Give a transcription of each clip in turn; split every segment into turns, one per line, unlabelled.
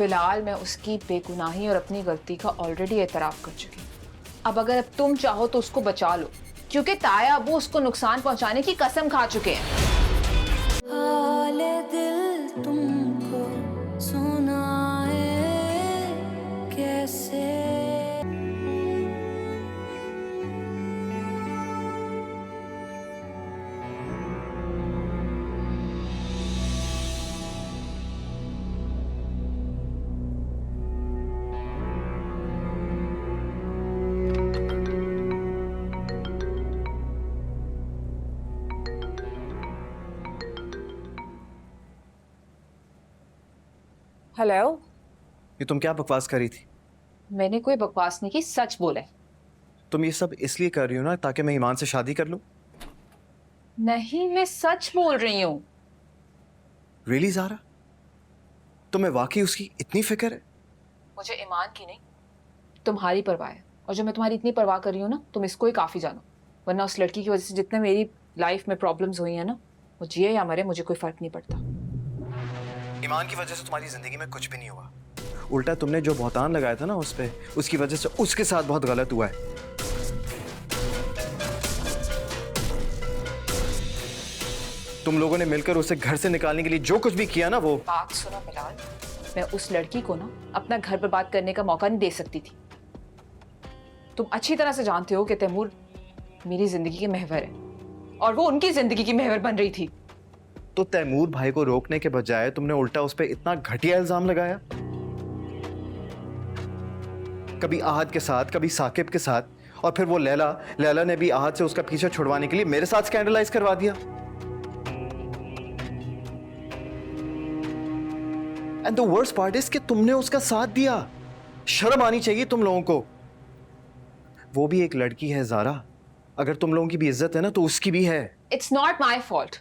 फिलहाल मैं उसकी बेगुनाही और अपनी गलती का ऑलरेडी एतराफ़ कर चुकी हूँ। अब अगर तुम चाहो तो उसको बचा लो, क्योंकि ताया अबू उसको नुकसान पहुंचाने की कसम खा चुके हैं।
हाले दिल तुमको सुनाए कैसे।
हेलो।
ये तुम क्या बकवास कर रही थी?
मैंने कोई बकवास नहीं की, सच बोला है।
तुम ये सब इसलिए कर रही हो ना ताकि मैं ईमान से शादी कर लूं?
नहीं, मैं सच बोल रही हूँ।
रियली ज़ारा, तुम्हें वाकई उसकी इतनी फिक्र है?
मुझे ईमान की नहीं, तुम्हारी परवाह है। और जो मैं तुम्हारी इतनी परवाह कर रही हूँ ना, तुम इसको ही काफी जानो। वरना उस लड़की की वजह से जितने मेरी लाइफ में प्रॉब्लम्स हुई है ना, वो जिए या मरे मुझे कोई फर्क नहीं पड़ता।
ईमान की वजह से तुम्हारी जिंदगी में कुछ भी नहीं हुआ। उल्टा तुमने जो बहुतान लगाया था ना उस पे, उसकी वजह से उसके साथ बहुत गलत हुआ है। तुम लोगों ने मिलकर उसे घर से निकालने के लिए जो कुछ भी किया ना, वो
बात सुनो बिलाल, मैं उस लड़की को ना अपना घर बर्बाद करने का मौका नहीं दे सकती थी। तुम अच्छी तरह से जानते हो कि तैमूर मेरी जिंदगी के महवर है और वो उनकी जिंदगी की महवर बन रही थी।
तो तैमूर भाई को रोकने के बजाय तुमने उल्टा उस पर इतना घटिया इल्जाम लगाया। कभी आहद के साथ, कभी साकिब के साथ, और फिर वो लैला ने भी आहद से उसका पीछा छुड़वाने के लिए मेरे साथ स्कैंडलाइज करवा दिया। And the worst part is कि तुमने उसका साथ दिया। शर्म आनी चाहिए तुम लोगों को। वो भी एक लड़की है ज़ारा, अगर तुम लोगों की भी इज्जत है ना तो उसकी भी है।
It's not my fault.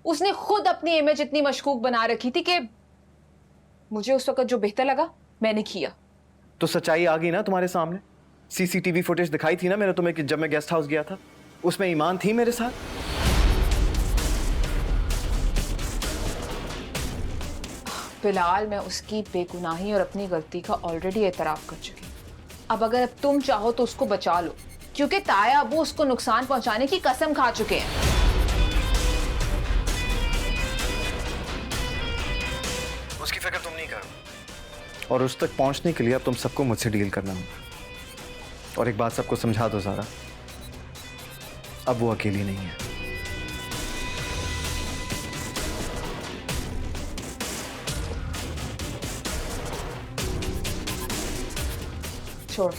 उसने खुद अपनी इमेज इतनी मशकूक बना रखी थी कि मुझे उस वक्त जो बेहतर लगा मैंने किया।
तो सच्चाई आ गई ना तुम्हारे सामने। सीसीटीवी फुटेज दिखाई थी ना मैंने तुम्हें कि जब मैं गेस्ट हाउस गया था, उसमें ईमान थी मेरे साथ।
फिलहाल मैं उसकी बेगुनाही और अपनी गलती का ऑलरेडी एतराफ़ कर चुकी हूँ। अब अगर तुम चाहो तो उसको बचा लो, क्योंकि ताया अबू उसको नुकसान पहुंचाने की कसम खा चुके हैं।
उसकी फिक्र तुम नहीं करो, और उस तक पहुंचने के लिए अब तुम सबको मुझसे डील करना होगा। और एक बात सबको समझा दो ज़ारा, अब वो अकेली नहीं है।
छोड़।